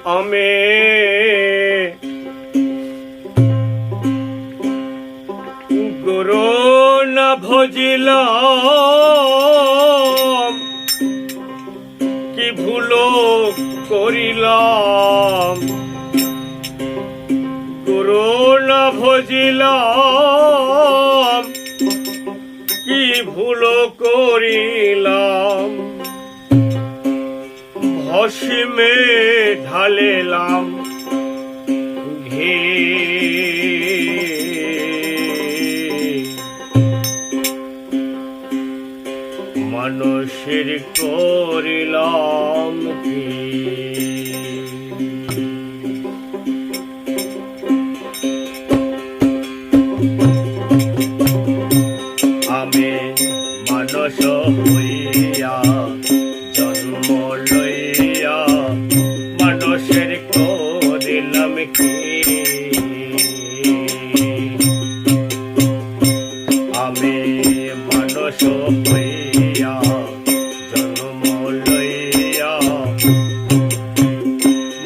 আমি গুরু না ভজিলাম, কি ভুল করিলাম। গুরু না ভজিলাম, কি ভুল করিলাম। ভস্মে ঢালিলাম ঘি, মানুষের করিলাম কি। আমি মানুষ হইয়া জন্ম লইয়া মানুষের করিলাম কি। আমি মানুষ হইয়া জন্ম লইয়া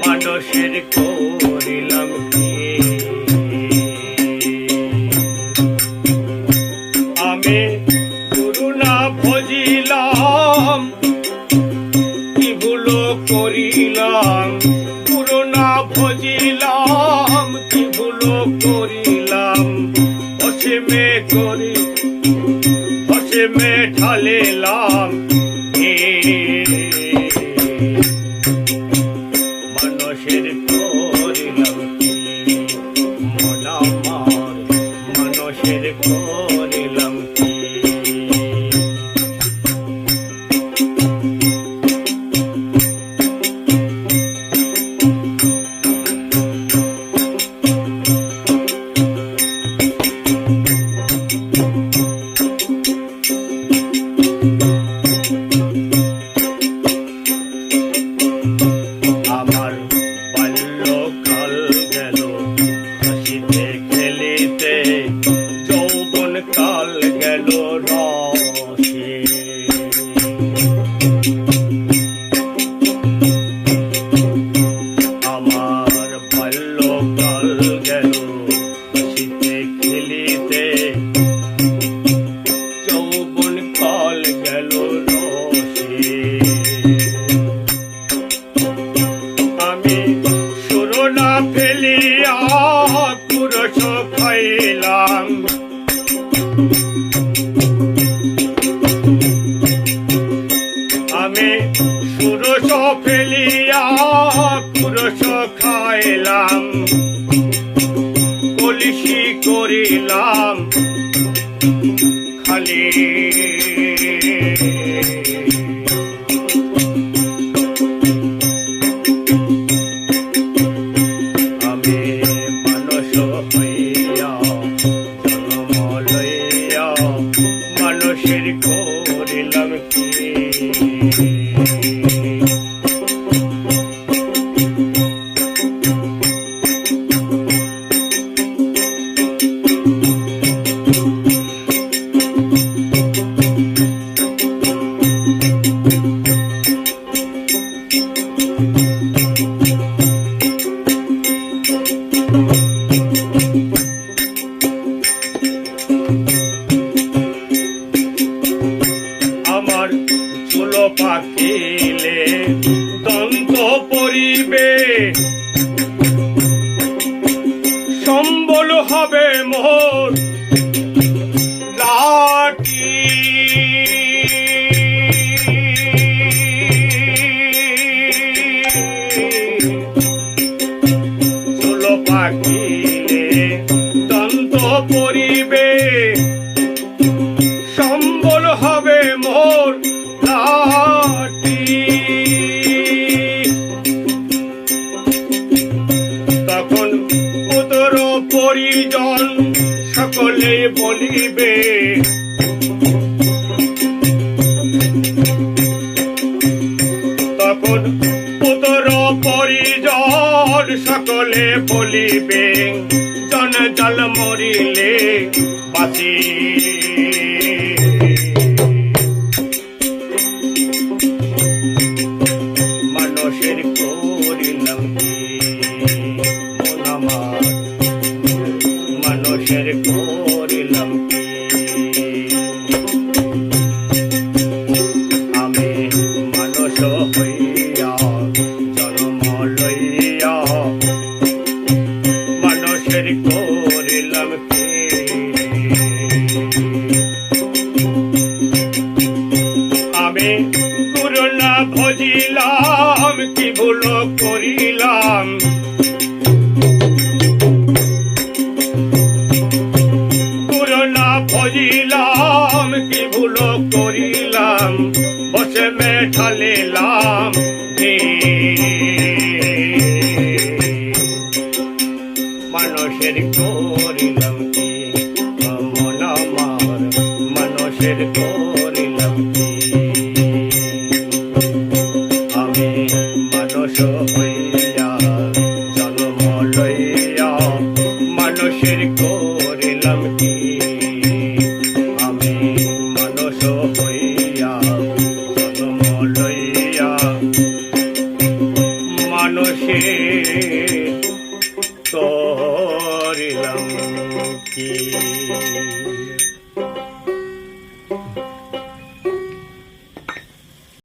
মানুষের করিলাম কি। আমি গুরু না ভজিলাম, কি ভুল করিলাম। গুরু না ভজিলাম, কি ভুল করিলাম। ভস্মে ঢালিলাম ঘি, মানুষের করিলাম কি। মন আমার মানুষের করিলাম কি। আমার বাল্যকাল গেল হাসিতে খেলিতে, যৌবন কাল গেল রসে। আমার বাল্যকাল গেল হাসিতে খেলিতে, যৌবন কাল গেল রসে। আমি সুর না ফেলিয়া পুরুষ খাইলাম। আমি সুরস ফেলিয়া পুরুষ খাইলাম। কলসি করিলাম খালি, আমি মানুষ হইয়া জন্ম লইয়া মানুষের করিলাম কি। আমার চুল পাকিলে দন্ত পরিবে, সম্বল হবে মোর লাঠি। চুল পাকিলে দন্ত পরিবে, সম্বল হবে মোর লাঠি। তখন পুত্র পরিজন সকলে বলিবে, তখন পুত্র পরিজন সকলে বলিবে, জঞ্জাল মরিলে বাঁচি। মানুষের করিলাম কি। পুরনা ভজিলাম কি ভুল করিলাম পুরনা ভজিলাম কি ভুল করিলাম বসে মেঠালিলাম মানুষের করিলাম কি মন আমার মানুষের করিলাম কি আমি মানুষ হইয়া জন্ম লইয়া মানুষের করিলাম কি আমি মানুষ হইয়া জন্ম লইয়া মানুষের করিলাম কি